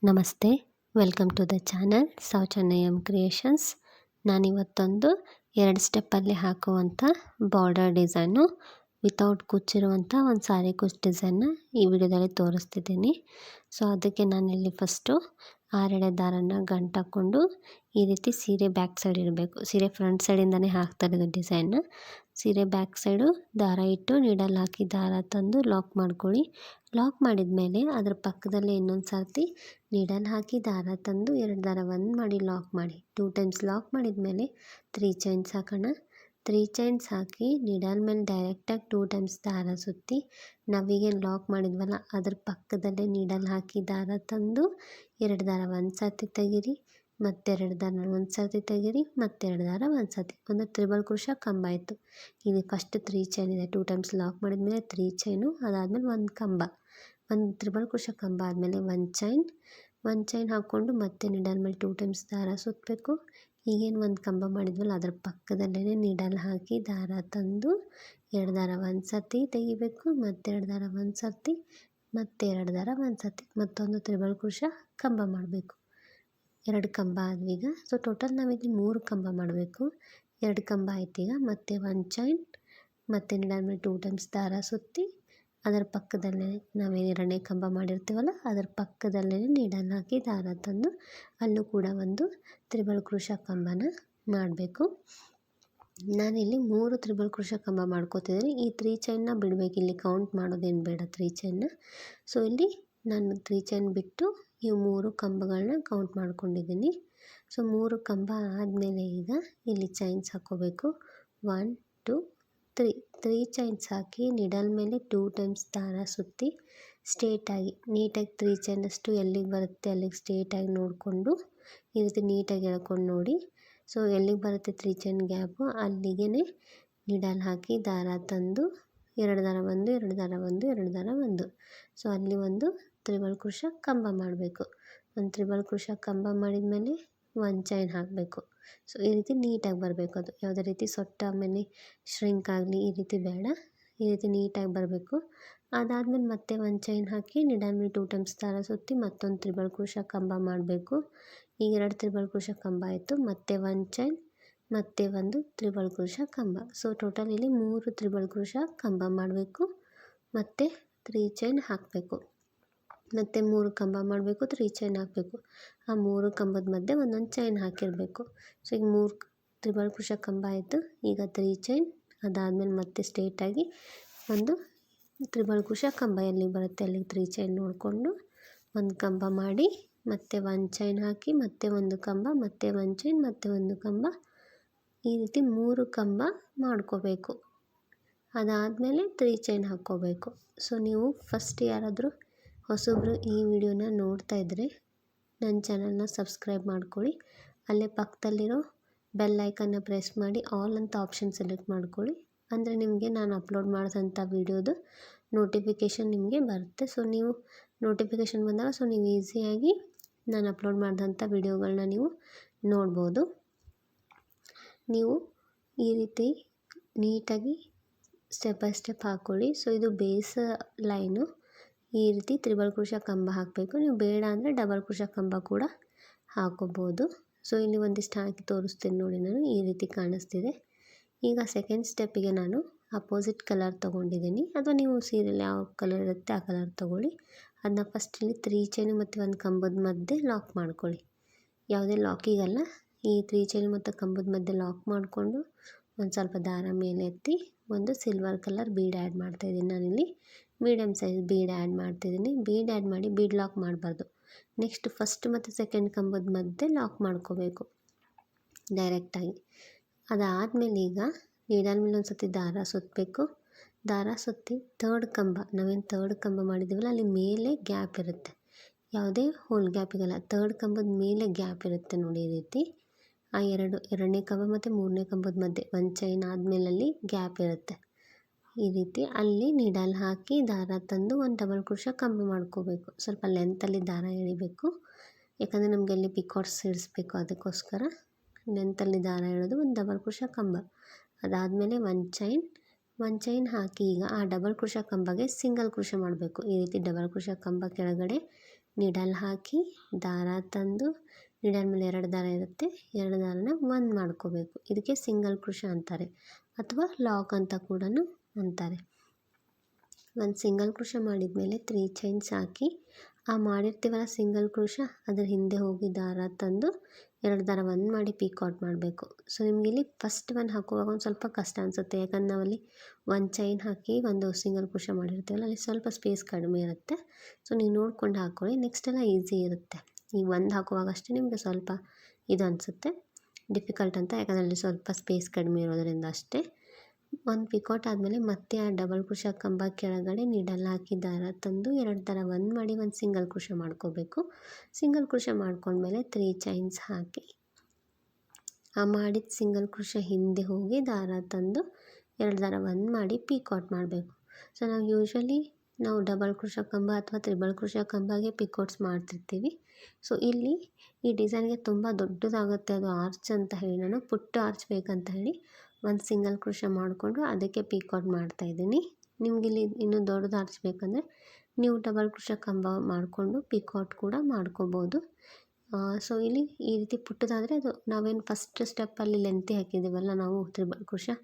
ನಮಸ್ತೆ, welcome to the channel Soujanyam creations. ನಾನಿವತ್ತೊಂದು 2 ಸ್ಟೆಪ್ಪಲ್ಲಿ ಹಾಕುವಂಥ ಬಾರ್ಡರ್ ಡಿಸೈನು ವಿತೌಟ್ ಕುಚ್ಚಿರುವಂಥ ಒಂದು ಸಾರಿ ಕುಚ್ಚು ಡಿಸೈನ್ನ ಈ ವಿಡಿಯೋದಲ್ಲಿ ತೋರಿಸ್ತಿದ್ದೀನಿ. ಸೊ ಅದಕ್ಕೆ ನಾನಿಲ್ಲಿ ಫಸ್ಟು 6 ಎಳೆ ದಾರನ ಗಂಟಾಕ್ಕೊಂಡು ಈ ರೀತಿ ಸೀರೆ ಬ್ಯಾಕ್ ಸೈಡ್ ಇರಬೇಕು. ಸೀರೆ ಫ್ರಂಟ್ ಸೈಡಿಂದನೇ ಹಾಕ್ತಾ ಇರೋದು ಡಿಸೈನ್ನ. ಸೀರೆ ಬ್ಯಾಕ್ ಸೈಡು ದಾರ ಇಟ್ಟು ನೀಡಲ್ ಹಾಕಿ ದಾರ ತಂದು ಲಾಕ್ ಮಾಡ್ಕೊಳ್ಳಿ. ಲಾಕ್ ಮಾಡಿದ ಮೇಲೆ ಅದರ ಪಕ್ಕದಲ್ಲೇ ಇನ್ನೊಂದು ಸರ್ತಿ ನೀಡಲ್ ಹಾಕಿ ದಾರ ತಂದು 2 ದಾರ ಒಂದು ಮಾಡಿ ಲಾಕ್ ಮಾಡಿ. 2 ಟೈಮ್ಸ್ ಲಾಕ್ ಮಾಡಿದ ಮೇಲೆ 3 ಚೈನ್ಸ್ ಹಾಕೋಣ. 3 ಚೈನ್ಸ್ ಹಾಕಿ ನೀಡಲ್ ಮೇಲೆ ಡೈರೆಕ್ಟಾಗಿ 2 ಟೈಮ್ಸ್ ದಾರ ಸುತ್ತಿ ನಾವೀಗೇನು ಲಾಕ್ ಮಾಡಿದ್ವಲ್ಲ ಅದ್ರ ಪಕ್ಕದಲ್ಲೇ ನೀಡಲ್ ಹಾಕಿ ದಾರ ತಂದು 2 ದಾರ ಒಂದು ಸರ್ತಿ ತೆಗೀರಿ, ಮತ್ತೆರಡು ದಾರ ಒಂದು ಸರ್ತಿ ತೆಗೀರಿ, ಮತ್ತೆರಡು ದಾರ ಒಂದು ಸರ್ತಿ. ಒಂದು ತ್ರಿಬಲ್ ಕ್ರೋಶಾ ಕಂಬ ಆಯಿತು. ಇಲ್ಲಿ ಫಸ್ಟ್ 3 ಚೈನ್ ಇದೆ. 2 ಟೈಮ್ಸ್ ಲಾಕ್ ಮಾಡಿದ ಮೇಲೆ 3 ಚೈನು, ಅದಾದಮೇಲೆ ಒಂದು ಕಂಬ, ಒಂದು ತ್ರಿಬಲ್ ಕ್ರೋಶಾ ಕಂಬ ಆದಮೇಲೆ ಒಂದು ಚೈನ್ ಹಾಕ್ಕೊಂಡು ಮತ್ತೆ ನೀಡಲ್ ಮೇಲೆ 2 ಟೈಮ್ಸ್ ದಾರ ಸುತ್ತಬೇಕು. ಈಗೇನು ಒಂದು ಕಂಬ ಮಾಡಿದ್ವಲ್ಲ ಅದರ ಪಕ್ಕದಲ್ಲೇ ನೀಡಲ್ ಹಾಕಿ ದಾರ ತಂದು 2 ದಾರ ಒಂದು ಸರ್ತಿ ತೆಗಿಬೇಕು, ಮತ್ತೆರಡು ದಾರ ಒಂದು ಸರ್ತಿ, ಮತ್ತೆರಡು ದಾರ ಒಂದು ಸರ್ತಿ, ಮತ್ತೊಂದು ತ್ರಿಬಲ್ ಕ್ರೋಶಾ ಕಂಬ ಮಾಡಬೇಕು. 2 ಕಂಬ ಆದ್ವೀಗ. ಸೊ ಟೋಟಲ್ ನಾವಿಲ್ಲಿ 3 ಕಂಬ ಮಾಡಬೇಕು. 2 ಕಂಬ ಆಯ್ತೀಗ. ಮತ್ತೆ ಒಂದು ಚೈನ್, ಮತ್ತೆ ನೀಡಲ್ ಮೇಲೆ 2 ಟೈಮ್ಸ್ ದಾರ ಸುತ್ತಿ ಅದರ ಪಕ್ಕದಲ್ಲೇ ನಾವೇನು 2ನೇ ಕಂಬ ಮಾಡಿರ್ತೀವಲ್ಲ ಅದರ ಪಕ್ಕದಲ್ಲೇ ನೀಡಲ್ ಹಾಕಿ ದಾರ ತಂದು ಅಲ್ಲೂ ಕೂಡ ಒಂದು ತ್ರಿಬಲ್ ಕ್ರೋಶಾ ಕಂಬನ ಮಾಡಬೇಕು. ನಾನಿಲ್ಲಿ 3 ತ್ರಿಬಲ್ ಕ್ರೋಶಾ ಕಂಬ ಮಾಡ್ಕೋತಿದ್ದೀನಿ. ಈ 3 ಚೈನ್ನ ಬಿಡಬೇಕು, ಇಲ್ಲಿ ಕೌಂಟ್ ಮಾಡೋದೇನು ಬೇಡ 3 ಚೈನ್ನ. ಸೊ ಇಲ್ಲಿ ನಾನು 3 ಚೈನ್ ಬಿಟ್ಟು ಈ 3 ಕಂಬಗಳನ್ನ ಕೌಂಟ್ ಮಾಡ್ಕೊಂಡಿದ್ದೀನಿ. ಸೊ 3 ಕಂಬ ಆದಮೇಲೆ ಈಗ ಇಲ್ಲಿ ಚೈನ್ಸ್ ಹಾಕ್ಕೋಬೇಕು. 1 2 3 ಚೈನ್ಸ್ ಹಾಕಿ ನೀಡಲ್ ಮೇಲೆ 2 ಟೈಮ್ಸ್ ದಾರ ಸುತ್ತಿ ಸ್ಟ್ರೇಟಾಗಿ ನೀಟಾಗಿ 3 ಚೈನಷ್ಟು ಎಲ್ಲಿಗೆ ಬರುತ್ತೆ ಅಲ್ಲಿಗೆ ಸ್ಟ್ರೇಟಾಗಿ ನೋಡಿಕೊಂಡು ಈ ರೀತಿ ನೀಟಾಗಿ ಎಳ್ಕೊಂಡು ನೋಡಿ. ಸೊ ಎಲ್ಲಿಗೆ ಬರುತ್ತೆ 3 ಚೈನ್ ಗ್ಯಾಪು ಅಲ್ಲಿಗೆ ನೀಡಲ್ ಹಾಕಿ ದಾರ ತಂದು 2 ದಾರ ಒಂದು, 2 ದಾರ ಒಂದು, 2 ದಾರ ಒಂದು. ಸೊ ಅಲ್ಲಿ ಒಂದು ತ್ರಿಬಲ್ ಕ್ರೋಶಾ ಕಂಬ ಮಾಡಬೇಕು. ಒಂದು ತ್ರಿಬಲ್ ಕ್ರೋಶಾ ಕಂಬ ಮಾಡಿದ ಮೇಲೆ ಒಂದು ಚೈನ್ ಹಾಕಬೇಕು. ಸೊ ಈ ರೀತಿ ನೀಟಾಗಿ ಬರಬೇಕು. ಅದು ಯಾವುದೇ ರೀತಿ ಸೊಟ್ಟ ಆಮೇಲೆ ಶ್ರಿಂಕ್ ಆಗಲಿ ಈ ರೀತಿ ಬೇಡ, ಈ ರೀತಿ ನೀಟಾಗಿ ಬರಬೇಕು. ಅದಾದಮೇಲೆ ಮತ್ತೆ ಒಂದು ಚೈನ್ ಹಾಕಿ ನೀಡಲ್ ಮೇಲೆ 2 ಟೈಮ್ಸ್ ದಾರ ಸುತ್ತಿ ಮತ್ತೊಂದು ತ್ರಿಬಲ್ ಕ್ರೋಶಾ ಕಂಬ ಮಾಡಬೇಕು. ಈಗ 2 ತ್ರಿಬಲ್ ಕ್ರೋಶಾ ಕಂಬ ಆಯಿತು. ಮತ್ತೆ ಒಂದು ಚೈನ್, ಮತ್ತೆ ಒಂದು ತ್ರಿಬಲ್ ಕ್ರೋಶಾ ಕಂಬ. ಸೊ ಟೋಟಲ್ ಇಲ್ಲಿ 3 ತ್ರಿಬಲ್ ಕ್ರೋಶಾ ಕಂಬ ಮಾಡಬೇಕು. ಮತ್ತು 3 ಚೈನ್ ಹಾಕಬೇಕು. ಮತ್ತು 3 ಕಂಬ ಮಾಡಬೇಕು, 3 ಚೈನ್ ಹಾಕಬೇಕು. ಆ 3 ಕಂಬದ ಮಧ್ಯೆ ಒಂದೊಂದು ಚೈನ್ ಹಾಕಿರಬೇಕು. ಸೊ ಈಗ 3 ತ್ರಿಬಲ್ ಕ್ರೋಶಾ ಕಂಬ ಆಯಿತು. ಈಗ 3 ಚೈನ್, ಅದಾದಮೇಲೆ ಮತ್ತೆ ಸ್ಟ್ರೇಟಾಗಿ ಒಂದು ತ್ರಿಬಲ್ ಕ್ರೋಶಾ ಕಂಬ ಎಲ್ಲಿಗೆ ಬರುತ್ತೆ ಅಲ್ಲಿಗೆ 3 ಚೈನ್ ನೋಡಿಕೊಂಡು ಒಂದು ಕಂಬ ಮಾಡಿ, ಮತ್ತೆ ಒಂದು ಚೈನ್ ಹಾಕಿ, ಮತ್ತೆ ಒಂದು ಕಂಬ, ಮತ್ತೆ ಒಂದು ಚೈನ್, ಮತ್ತೆ ಒಂದು ಕಂಬ, ಈ ರೀತಿ 3 ಕಂಬ ಮಾಡ್ಕೋಬೇಕು. ಅದಾದಮೇಲೆ 3 ಚೈನ್ ಹಾಕ್ಕೋಬೇಕು. ಸೊ ನೀವು ಫಸ್ಟ್ ಯಾರಾದರೂ ಹೊಸಬ್ರು ಈ ವಿಡಿಯೋನ ನೋಡ್ತಾ ಇದ್ದರೆ ನನ್ನ ಚಾನಲ್ನ ಸಬ್ಸ್ಕ್ರೈಬ್ ಮಾಡ್ಕೊಳ್ಳಿ. ಅಲ್ಲೇ ಪಕ್ಕದಲ್ಲಿರೋ ಬೆಲ್ ಐಕನ್ನ ಪ್ರೆಸ್ ಮಾಡಿ ಆಲ್ ಅಂತ ಆಪ್ಷನ್ ಸೆಲೆಕ್ಟ್ ಮಾಡ್ಕೊಳ್ಳಿ. ಅಂದರೆ ನಿಮಗೆ ನಾನು ಅಪ್ಲೋಡ್ ಮಾಡಿದಂಥ ವಿಡಿಯೋದು ನೋಟಿಫಿಕೇಷನ್ ನಿಮಗೆ ಬರುತ್ತೆ. ಸೊ ನೀವು ನೋಟಿಫಿಕೇಷನ್ ಬಂದಾಗ ಸೊ ನೀವು ಈಸಿಯಾಗಿ ನಾನು ಅಪ್ಲೋಡ್ ಮಾಡಿದಂಥ ವಿಡಿಯೋಗಳನ್ನ ನೀವು ನೋಡ್ಬೋದು. ನೀವು ಈ ರೀತಿ ನೀಟಾಗಿ ಸ್ಟೆಪ್ ಬೈ ಸ್ಟೆಪ್ ಹಾಕ್ಕೊಳ್ಳಿ. ಸೊ ಇದು ಬೇಸ್ ಲೈನು. ಈ ರೀತಿ ತ್ರಿಬಲ್ ಕ್ರೋಶಾ ಕಂಬ ಹಾಕಬೇಕು. ನೀವು ಬೇಡ ಅಂದರೆ ಡಬಲ್ ಕ್ರೋಶಾ ಕಂಬ ಕೂಡ ಹಾಕೋಬೋದು. ಸೊ ಇಲ್ಲಿ ಒಂದಿಷ್ಟು ಹಾಕಿ ತೋರಿಸ್ತೀನಿ ನೋಡಿ, ನಾನು ಈ ರೀತಿ ಕಾಣಿಸ್ತಿದೆ. ಈಗ ಸೆಕೆಂಡ್ ಸ್ಟೆಪ್ಪಿಗೆ ನಾನು ಅಪೋಸಿಟ್ ಕಲರ್ ತೊಗೊಂಡಿದ್ದೀನಿ, ಅಥವಾ ನೀವು ಸೀರೆಯಲ್ಲಿ ಯಾವ ಕಲರ್ ಇರುತ್ತೆ ಆ ಕಲರ್ ತೊಗೊಳ್ಳಿ. ಅದನ್ನ ಫಸ್ಟ್ ಇಲ್ಲಿ 3 ಚೈನು ಮತ್ತು ಒಂದು ಕಂಬದ ಮಧ್ಯೆ ಲಾಕ್ ಮಾಡ್ಕೊಳ್ಳಿ. ಯಾವುದೇ ಲಾಕಿಗಲ್ಲ, ಈ 3 ಚೈನು ಮತ್ತು ಕಂಬದ ಮಧ್ಯೆ ಲಾಕ್ ಮಾಡಿಕೊಂಡು ಒಂದು ಸ್ವಲ್ಪ ದಾರ ಮೇಲೆ ಎತ್ತಿ ಒಂದು ಸಿಲ್ವರ್ ಕಲರ್ ಬೀಡ್ ಆ್ಯಡ್ ಮಾಡ್ತಾಯಿದ್ದೀನಿ. ನಾನಿಲ್ಲಿ ಮೀಡಿಯಮ್ ಸೈಜ್ ಬೀಡ್ ಆ್ಯಡ್ ಮಾಡ್ತಿದ್ದೀನಿ. ಬೀಡ್ ಆ್ಯಡ್ ಮಾಡಿ ಬೀಡ್ ಲಾಕ್ ಮಾಡಬಾರ್ದು. ನೆಕ್ಸ್ಟ್ ಫಸ್ಟ್ ಮತ್ತು ಸೆಕೆಂಡ್ ಕಂಬದ ಮಧ್ಯೆ ಲಾಕ್ ಮಾಡ್ಕೋಬೇಕು ಡೈರೆಕ್ಟಾಗಿ. ಅದಾದಮೇಲೆ ಈಗ ನೀಡಲ್ ಮೇಲೆ ಒಂದು ಸರ್ತಿ ದಾರ ಸುತ್ತಬೇಕು. ದಾರ ಸುತ್ತಿ ಥರ್ಡ್ ಕಂಬ, ನಾವೇನು ಥರ್ಡ್ ಕಂಬ ಮಾಡಿದ್ದೀವಲ್ಲ ಅಲ್ಲಿ ಮೇಲೆ ಗ್ಯಾಪ್ ಇರುತ್ತೆ, ಯಾವುದೇ ಹೋಲ್ ಗ್ಯಾಪ್ ಇರಲ್ಲ. ಥರ್ಡ್ ಕಂಬದ ಮೇಲೆ ಗ್ಯಾಪ್ ಇರುತ್ತೆ ನೋಡಿ ಈ ರೀತಿ. ಆ ಎರಡನೇ ಕಂಬ ಮತ್ತು 3ನೇ ಕಂಬದ ಮಧ್ಯೆ ಒಂದು ಚೈನ್ ಆದಮೇಲೆ ಅಲ್ಲಿ ಗ್ಯಾಪ್ ಇರುತ್ತೆ. ಈ ರೀತಿ ಅಲ್ಲಿ ನೀಡಲ್ ಹಾಕಿ ದಾರ ತಂದು ಒಂದು ಡಬಲ್ ಕ್ರೋಶಾ ಕಂಬ ಮಾಡ್ಕೋಬೇಕು. ಸ್ವಲ್ಪ ಲೆಂತಲ್ಲಿ ದಾರ ಎಳಿಬೇಕು, ಯಾಕಂದರೆ ನಮಗೆ ಅಲ್ಲಿ ಪಿಕಾಟ್ಸ್ ಇಡಿಸ್ಬೇಕು, ಅದಕ್ಕೋಸ್ಕರ ಲೆಂತಲ್ಲಿ ದಾರ ಎಳೆದು ಒಂದು ಡಬಲ್ ಕ್ರೋಶಾ ಕಂಬ. ಅದಾದಮೇಲೆ ಒಂದು ಚೈನ್ ಹಾಕಿ ಈಗ ಆ ಡಬಲ್ ಕ್ರೋಶಾ ಕಂಬಗೆ ಸಿಂಗಲ್ ಕ್ರೋಶಾ ಮಾಡಬೇಕು. ಈ ರೀತಿ ಡಬಲ್ ಕ್ರೋಶಾ ಕಂಬ ಕೆಳಗಡೆ ನೀಡಲ್ ಹಾಕಿ ದಾರ ತಂದು ನೀಡಲ್ ಮೇಲೆ 2 ದಾರ ಇರುತ್ತೆ, 2 ದಾರನ ಒಂದು ಮಾಡ್ಕೋಬೇಕು. ಇದಕ್ಕೆ ಸಿಂಗಲ್ ಕ್ರೋಶೆ ಅಂತಾರೆ ಅಥವಾ ಲಾಕ್ ಅಂತ ಕೂಡ ಅಂತಾರೆ. ಒಂದು ಸಿಂಗಲ್ ಕ್ರೋಶೆ ಮಾಡಿದ್ಮೇಲೆ 3 ಚೈನ್ಸ್ ಹಾಕಿ ಆ ಮಾಡಿರ್ತೀವಲ್ಲ ಸಿಂಗಲ್ ಕ್ರೋಶೆ ಅದ್ರ ಹಿಂದೆ ಹೋಗಿ ದಾರ ತಂದು 2 ದಾರ ಒಂದು ಮಾಡಿ ಪಿಕಾಟ್ ಮಾಡಬೇಕು. ಸೊ ನಿಮಗೆ ಇಲ್ಲಿ ಫಸ್ಟ್ ಒಂದು ಹಾಕುವಾಗ ಒಂದು ಸ್ವಲ್ಪ ಕಷ್ಟ ಅನಿಸುತ್ತೆ, ಯಾಕಂದ್ರೆ ನಾವಲ್ಲಿ ಒಂದು ಚೈನ್ ಹಾಕಿ ಒಂದು ಸಿಂಗಲ್ ಕ್ರೋಶೆ ಮಾಡಿರ್ತೀವಲ್ಲ ಅಲ್ಲಿ ಸ್ವಲ್ಪ ಸ್ಪೇಸ್ ಕಡಿಮೆ ಇರುತ್ತೆ. ಸೊ ನೀವು ನೋಡ್ಕೊಂಡು ಹಾಕ್ಕೊಳ್ಳಿ, ನೆಕ್ಸ್ಟ್ ಎಲ್ಲ ಈಸಿ ಇರುತ್ತೆ. ಈ ಒಂದು ಹಾಕುವಾಗ ಅಷ್ಟೇ ನಿಮಗೆ ಸ್ವಲ್ಪ ಇದು ಅನಿಸುತ್ತೆ ಡಿಫಿಕಲ್ಟ್ ಅಂತ, ಯಾಕಂದರೆ ಅಲ್ಲಿ ಸ್ವಲ್ಪ ಸ್ಪೇಸ್ ಕಡಿಮೆ ಇರೋದರಿಂದ ಅಷ್ಟೇ. ಒಂದು ಪಿಕಾಟ್ ಆದಮೇಲೆ ಮತ್ತೆ ಆ ಡಬಲ್ ಕ್ರೋಶೆ ಕಂಬ ಕೆಳಗಡೆ ನೀಡಲ್ ಹಾಕಿ ದಾರ ತಂದು 2 ದಾರ ಒಂದು ಮಾಡಿ ಒಂದು ಸಿಂಗಲ್ ಕ್ರೋಶೆ ಮಾಡ್ಕೋಬೇಕು. ಸಿಂಗಲ್ ಕ್ರೋಶೆ ಮಾಡ್ಕೊಂಡ್ಮೇಲೆ 3 ಚೈನ್ಸ್ ಹಾಕಿ ಆ ಮಾಡಿದ ಸಿಂಗಲ್ ಕ್ರೋಶೆ ಹಿಂದೆ ಹೋಗಿ ದಾರ ತಂದು 2 ದಾರ ಒಂದು ಮಾಡಿ ಪಿಕಾಟ್ ಮಾಡಬೇಕು. ಸೊ ನಾವು ಡಬಲ್ ಕ್ರೋಶೆ ಕಂಬ ಅಥವಾ ತ್ರಿಬಲ್ ಕ್ರೋಶೆ ಕಂಬಗೆ ಪಿಕಾಟ್ಸ್ ಮಾಡ್ತಿರ್ತೀವಿ. ಸೊ ಇಲ್ಲಿ ಈ ಡಿಸೈನ್ಗೆ ತುಂಬ ದೊಡ್ಡದಾಗುತ್ತೆ, ಅದು ಆರ್ಚ್ ಅಂತ ಹೇಳಿ ನಾನು ಪುಟ್ಟ ಆರ್ಚ್ ಬೇಕಂತ ಹೇಳಿ ಒಂದು ಸಿಂಗಲ್ ಕ್ರೋಶೆ ಮಾಡಿಕೊಂಡು ಅದಕ್ಕೆ ಪಿಕಾಟ್ ಮಾಡ್ತಾಯಿದ್ದೀನಿ. ನಿಮಗಿಲ್ಲಿ ಇನ್ನೂ ದೊಡ್ಡದು ಆರ್ಚ್ ಬೇಕಂದರೆ ನೀವು ಡಬಲ್ ಕ್ರೋಶೆ ಕಂಬ ಮಾಡಿಕೊಂಡು ಪಿಕಾಟ್ ಕೂಡ ಮಾಡ್ಕೋಬೋದು. ಸೊ ಇಲ್ಲಿ ಈ ರೀತಿ ಪುಟ್ಟದಾದರೆ ಅದು ನಾವೇನು ಫಸ್ಟ್ ಸ್ಟೆಪ್ಪಲ್ಲಿ ಲೆಂತಿ ಹಾಕಿದ್ದೀವಲ್ಲ ನಾವು ತ್ರಿಬಲ್ ಕ್ರೋಶೆ,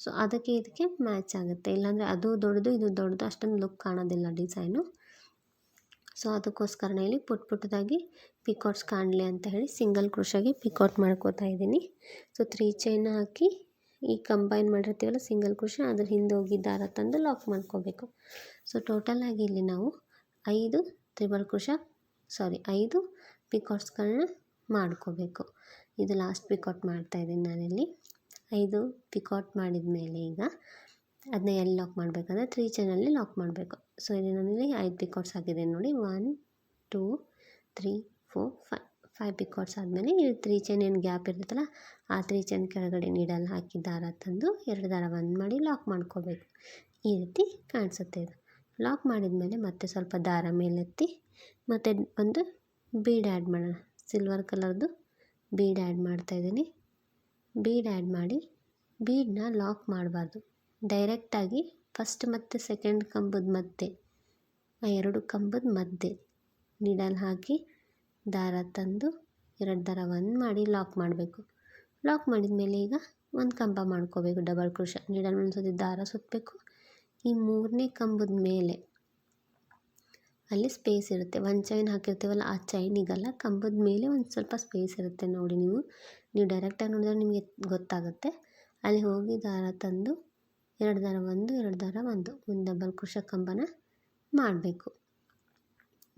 ಸೊ ಅದಕ್ಕೆ ಇದಕ್ಕೆ ಮ್ಯಾಚ್ ಆಗುತ್ತೆ. ಇಲ್ಲಾಂದರೆ ಅದು ದೊಡ್ಡದು ಇದು ದೊಡ್ಡದು ಅಷ್ಟೊಂದು ಲುಕ್ ಕಾಣೋದಿಲ್ಲ ಡಿಸೈನು. ಸೊ ಅದಕ್ಕೋಸ್ಕರನೇ ಇಲ್ಲಿ ಪುಟ್ಟದಾಗಿ ಪಿಕಾಟ್ಸ್ ಕಾಣಲಿ ಅಂತ ಹೇಳಿ ಸಿಂಗಲ್ ಕ್ರೋಶೆಗೆ ಪಿಕಾಟ್ ಮಾಡ್ಕೋತಾ ಇದ್ದೀನಿ. ಸೊ 3 ಚೈನ್ ಹಾಕಿ ಈ ಕಂಬೈನ್ ಮಾಡಿರ್ತೀವಲ್ಲ ಸಿಂಗಲ್ ಕ್ರೋಶೆ ಅದ್ರ ಹಿಂದೆ ಹೋಗಿ ದಾರ ತಂದು ಲಾಕ್ ಮಾಡ್ಕೋಬೇಕು. ಸೊ ಟೋಟಲಾಗಿ ಇಲ್ಲಿ ನಾವು 5 ಪಿಕಾಟ್ಸ್ಗಳನ್ನ ಮಾಡ್ಕೋಬೇಕು. ಇದು ಲಾಸ್ಟ್ ಪಿಕಾಟ್ ಮಾಡ್ತಾಯಿದ್ದೀನಿ ನಾನಿಲ್ಲಿ. 5 ಪಿಕಾಟ್ ಮಾಡಿದ ಮೇಲೆ ಈಗ ಅದನ್ನ ಎಲ್ಲಿ ಲಾಕ್ ಮಾಡಬೇಕಂದ್ರೆ 3 ಚೈನಲ್ಲಿ ಲಾಕ್ ಮಾಡಬೇಕು. ಸೊ ಇಲ್ಲಿ ನಾನಿಲ್ಲಿ 5 ಪಿಕಾಟ್ಸ್ ಹಾಕಿದ್ದೀನಿ ನೋಡಿ, 1 2 3 4 5 ಪಿಕಾಟ್ಸ್ ಆದಮೇಲೆ ಇಲ್ಲಿ 3 ಚೈನ್ ಏನು ಗ್ಯಾಪ್ ಇರ್ತೈತಲ್ಲ ಆ 3 ಚೈನ್ ಕೆಳಗಡೆ ನೀಡಲ್ ಹಾಕಿ ದಾರ ತಂದು 2 ದಾರ ಒಂದು ಮಾಡಿ ಲಾಕ್ ಮಾಡ್ಕೋಬೇಕು. ಈ ರೀತಿ ಕಾಣಿಸುತ್ತೆ ಇದು. ಲಾಕ್ ಮಾಡಿದ ಮೇಲೆ ಮತ್ತೆ ಸ್ವಲ್ಪ ದಾರ ಮೇಲೆತ್ತಿ ಮತ್ತು ಒಂದು ಬೀಡ್ ಆ್ಯಡ್ ಮಾಡೋಣ. ಸಿಲ್ವರ್ ಕಲರ್ದು ಬೀಡ್ ಆ್ಯಡ್ ಮಾಡ್ತಾಯಿದ್ದೀನಿ. ಬೀಡ್ ಆ್ಯಡ್ ಮಾಡಿ ಬೀಡನ್ನ ಲಾಕ್ ಮಾಡಬಾರ್ದು, ಡೈರೆಕ್ಟಾಗಿ ಫಸ್ಟ್ ಮತ್ತು ಸೆಕೆಂಡ್ ಕಂಬದ ಮಧ್ಯೆ ಆ 2 ಕಂಬದ ಮಧ್ಯೆ ನೀಡಲ್ ಹಾಕಿ ದಾರ ತಂದು 2 ದಾರ ಒಂದು ಮಾಡಿ ಲಾಕ್ ಮಾಡಬೇಕು. ಲಾಕ್ ಮಾಡಿದ ಮೇಲೆ ಈಗ ಒಂದು ಕಂಬ ಮಾಡ್ಕೋಬೇಕು ಡಬಲ್ ಕ್ರೋಶೆ. ನೀಡಲ್ ಒಂದು ಸತಿ ದಾರ ಸುತ್ತಬೇಕು. ಈ 3ನೇ ಕಂಬದ ಮೇಲೆ ಅಲ್ಲಿ ಸ್ಪೇಸ್ ಇರುತ್ತೆ, ಒಂದು ಚೈನ್ ಹಾಕಿರ್ತೀವಲ್ಲ ಆ ಚೈನಿಗಲ್ಲ, ಕಂಬದ ಮೇಲೆ ಒಂದು ಸ್ವಲ್ಪ ಸ್ಪೇಸ್ ಇರುತ್ತೆ ನೋಡಿ. ನೀವು ಡೈರೆಕ್ಟಾಗಿ ನೋಡಿದ್ರೆ ನಿಮಗೆ ಗೊತ್ತಾಗುತ್ತೆ. ಅಲ್ಲಿ ಹೋಗಿ ದಾರ ತಂದು 2 ದಾರ ಒಂದು 2 ದಾರ ಒಂದು ಡಬಲ್ ಕ್ರೋಶೆ ಕಂಬನ ಮಾಡಬೇಕು.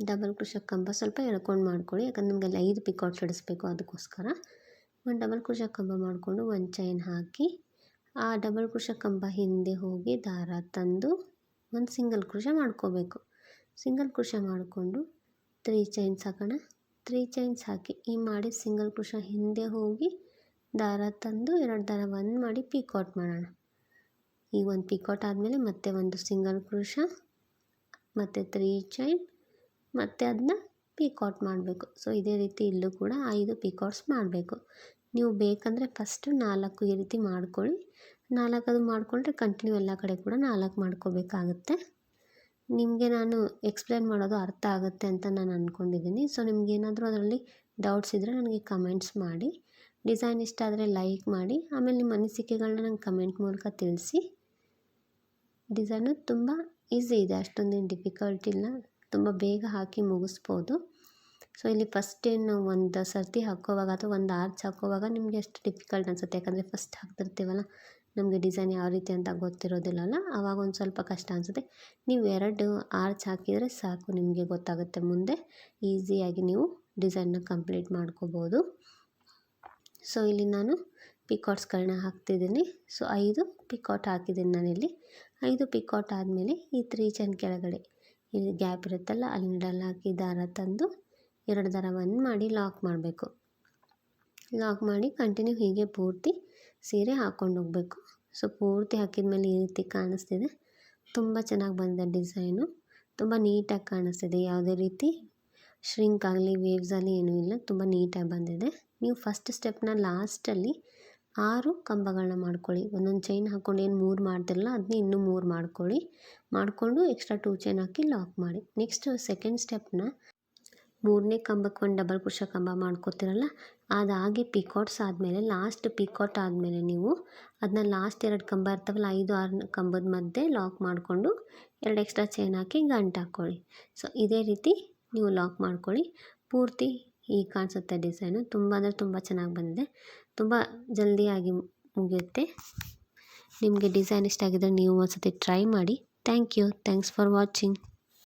ಡಬಲ್ ಕ್ರೋಶೆ ಕಂಬ ಸ್ವಲ್ಪ ಎಳ್ಕೊಂಡು ಮಾಡ್ಕೊಳ್ಳಿ, ಯಾಕಂದ್ರೆ ನಮಗೆ ಅಲ್ಲಿ 5 ಪಿಕಾಟ್ಸ್ ಇಡಿಸ್ಬೇಕು, ಅದಕ್ಕೋಸ್ಕರ ಒಂದು ಡಬಲ್ ಕ್ರೋಶೆ ಕಂಬ ಮಾಡಿಕೊಂಡು ಒಂದು ಚೈನ್ ಹಾಕಿ ಆ ಡಬಲ್ ಕ್ರೋಶೆ ಕಂಬ ಹಿಂದೆ ಹೋಗಿ ದಾರ ತಂದು ಒಂದು ಸಿಂಗಲ್ ಕ್ರೋಶೆ ಮಾಡ್ಕೋಬೇಕು. ಸಿಂಗಲ್ ಕ್ರೋಶೆ ಮಾಡಿಕೊಂಡು 3 ಚೈನ್ಸ್ ಹಾಕೋಣ. 3 ಚೈನ್ಸ್ ಹಾಕಿ ಈ ಮಾಡಿ ಸಿಂಗಲ್ ಕ್ರೋಶೆ ಹಿಂದೆ ಹೋಗಿ ದಾರ ತಂದು 2 ದಾರ ಒಂದು ಮಾಡಿ ಪಿಕಾಟ್ ಮಾಡೋಣ. ಈ ಒಂದು ಪಿಕಾಟ್ ಆದಮೇಲೆ ಮತ್ತೆ ಒಂದು ಸಿಂಗಲ್ ಕ್ರೋಶೆ ಮತ್ತು 3 ಚೈನ್ ಮತ್ತು ಅದನ್ನ ಪಿಕಾಟ್ ಮಾಡಬೇಕು. ಸೊ ಇದೇ ರೀತಿ ಇಲ್ಲೂ ಕೂಡ 5 ಪಿಕಾಟ್ಸ್ ಮಾಡಬೇಕು. ನೀವು ಬೇಕಂದರೆ ಫಸ್ಟು 4 ಈ ರೀತಿ ಮಾಡ್ಕೊಳ್ಳಿ. 4 ಅದು ಮಾಡಿಕೊಂಡ್ರೆ ಕಂಟಿನ್ಯೂ ಎಲ್ಲ ಕಡೆ ಕೂಡ 4 ಮಾಡ್ಕೋಬೇಕಾಗುತ್ತೆ. ನಿಮಗೆ ನಾನು ಎಕ್ಸ್ಪ್ಲೇನ್ ಮಾಡೋದು ಅರ್ಥ ಆಗುತ್ತೆ ಅಂತ ನಾನು ಅಂದ್ಕೊಂಡಿದ್ದೀನಿ. ಸೊ ನಿಮಗೇನಾದರೂ ಅದರಲ್ಲಿ ಡೌಟ್ಸ್ ಇದ್ದರೆ ನನಗೆ ಕಮೆಂಟ್ಸ್ ಮಾಡಿ. ಡಿಸೈನ್ ಇಷ್ಟ ಆದರೆ ಲೈಕ್ ಮಾಡಿ, ಆಮೇಲೆ ನಿಮ್ಮ ಅನಿಸಿಕೆಗಳನ್ನ ನಂಗೆ ಕಮೆಂಟ್ ಮೂಲಕ ತಿಳಿಸಿ. ಡಿಸೈನು ತುಂಬ ಈಸಿ ಇದೆ, ಅಷ್ಟೊಂದೇನು ಡಿಫಿಕಲ್ಟ್ ಇಲ್ಲ, ತುಂಬ ಬೇಗ ಹಾಕಿ ಮುಗಿಸ್ಬೋದು. ಸೊ ಇಲ್ಲಿ ಫಸ್ಟ್ ಏನು ಒಂದು ಸರ್ತಿ ಹಾಕೋವಾಗ ಅಥವಾ ಒಂದು ಆರ್ಚ್ ಹಾಕೋವಾಗ ನಿಮಗೆ ಅಷ್ಟು ಡಿಫಿಕಲ್ಟ್ ಅನಿಸುತ್ತೆ, ಯಾಕಂದರೆ ಫಸ್ಟ್ ಹಾಕ್ತಿರ್ತೀವಲ್ಲ ನಮಗೆ ಡಿಸೈನ್ ಯಾವ ರೀತಿ ಅಂತ ಗೊತ್ತಿರೋದಿಲ್ಲಲ್ಲ, ಆವಾಗ ಒಂದು ಸ್ವಲ್ಪ ಕಷ್ಟ ಅನಿಸುತ್ತೆ. ನೀವು 2 ಆರ್ಚ್ ಹಾಕಿದರೆ ಸಾಕು, ನಿಮಗೆ ಗೊತ್ತಾಗುತ್ತೆ. ಮುಂದೆ ಈಸಿಯಾಗಿ ನೀವು ಡಿಸೈನ್ನ ಕಂಪ್ಲೀಟ್ ಮಾಡ್ಕೋಬೋದು. ಸೊ ಇಲ್ಲಿ ನಾನು ಪಿಕಾಟ್ಸ್ಗಳನ್ನ ಹಾಕ್ತಿದ್ದೀನಿ. ಸೊ 5 ಪಿಕಾಟ್ ಹಾಕಿದ್ದೀನಿ ನಾನಿಲ್ಲಿ. 5 ಪಿಕಾಟ್ ಆದಮೇಲೆ ಈ 3 ಚೈನ್ ಕೆಳಗಡೆ ಇಲ್ಲಿ ಗ್ಯಾಪ್ ಇರುತ್ತಲ್ಲ ಅಲ್ಲಿ ನೀಡಲ್ ಹಾಕಿ ದಾರ ತಂದು 2 ದಾರ ಒಂದು ಮಾಡಿ ಲಾಕ್ ಮಾಡಬೇಕು. ಲಾಕ್ ಮಾಡಿ ಕಂಟಿನ್ಯೂ ಹೀಗೆ ಪೂರ್ತಿ ಸೀರೆ ಹಾಕ್ಕೊಂಡು ಹೋಗಬೇಕು. ಸೊ ಪೂರ್ತಿ ಹಾಕಿದ ಮೇಲೆ ಈ ರೀತಿ ಕಾಣಿಸ್ತಿದೆ. ತುಂಬ ಚೆನ್ನಾಗಿ ಬಂದಿದೆ ಡಿಸೈನು, ತುಂಬ ನೀಟಾಗಿ ಕಾಣಿಸ್ತಿದೆ. ಯಾವುದೇ ರೀತಿ ಶ್ರಿಂಕ್ ಆಗಲಿ ವೇವ್ಸ್ ಆಗಲಿ ಏನೂ ಇಲ್ಲ, ತುಂಬ ನೀಟಾಗಿ ಬಂದಿದೆ. ನೀವು ಫಸ್ಟ್ ಸ್ಟೆಪ್ನ ಲಾಸ್ಟಲ್ಲಿ 6 ಕಂಬಗಳನ್ನ ಮಾಡ್ಕೊಳ್ಳಿ. ಒಂದೊಂದು ಚೈನ್ ಹಾಕ್ಕೊಂಡು ಏನು 3 ಮಾಡ್ತಿರಲ್ಲ ಅದನ್ನೇ ಇನ್ನೂ 3 ಮಾಡ್ಕೊಳ್ಳಿ. ಮಾಡಿಕೊಂಡು ಎಕ್ಸ್ಟ್ರಾ 2 ಚೈನ್ ಹಾಕಿ ಲಾಕ್ ಮಾಡಿ. ನೆಕ್ಸ್ಟ್ ಸೆಕೆಂಡ್ ಸ್ಟೆಪ್ನ ಮೂರನೇ ಕಂಬಕ್ಕೆ ಒಂದು ಡಬಲ್ ಕ್ರೋಶಾ ಕಂಬ ಮಾಡ್ಕೋತಿರಲ್ಲ, ಅದಾಗಿ ಪಿಕಾಟ್ಸ್ ಆದಮೇಲೆ ಲಾಸ್ಟ್ ಪಿಕಾಟ್ ಆದಮೇಲೆ ನೀವು ಅದನ್ನ ಲಾಸ್ಟ್ 2 ಕಂಬ ಇರ್ತಾವಲ್ಲ 5-6 ಕಂಬದ ಮಧ್ಯೆ ಲಾಕ್ ಮಾಡಿಕೊಂಡು 2 ಎಕ್ಸ್ಟ್ರಾ ಚೈನ್ ಹಾಕಿ ಗಂಟು ಹಾಕ್ಕೊಳ್ಳಿ. ಸೊ ಇದೇ ರೀತಿ ನೀವು ಲಾಕ್ ಮಾಡ್ಕೊಳ್ಳಿ. ಪೂರ್ತಿ ಹೀಗೆ ಕಾಣಿಸುತ್ತೆ ಡಿಸೈನು. ತುಂಬ ಅಂದರೆ ತುಂಬ ಚೆನ್ನಾಗಿ ಬಂದಿದೆ. ತುಂಬ ಜಲ್ದಿಯಾಗಿ ಮುಗಿಯುತ್ತೆ. ನಿಮಗೆ ಡಿಸೈನ್ ಇಷ್ಟ ಆಗಿದ್ರೆ ನೀವು ಒಂದ್ಸತಿ ಟ್ರೈ ಮಾಡಿ. Thank you. Thanks for watching.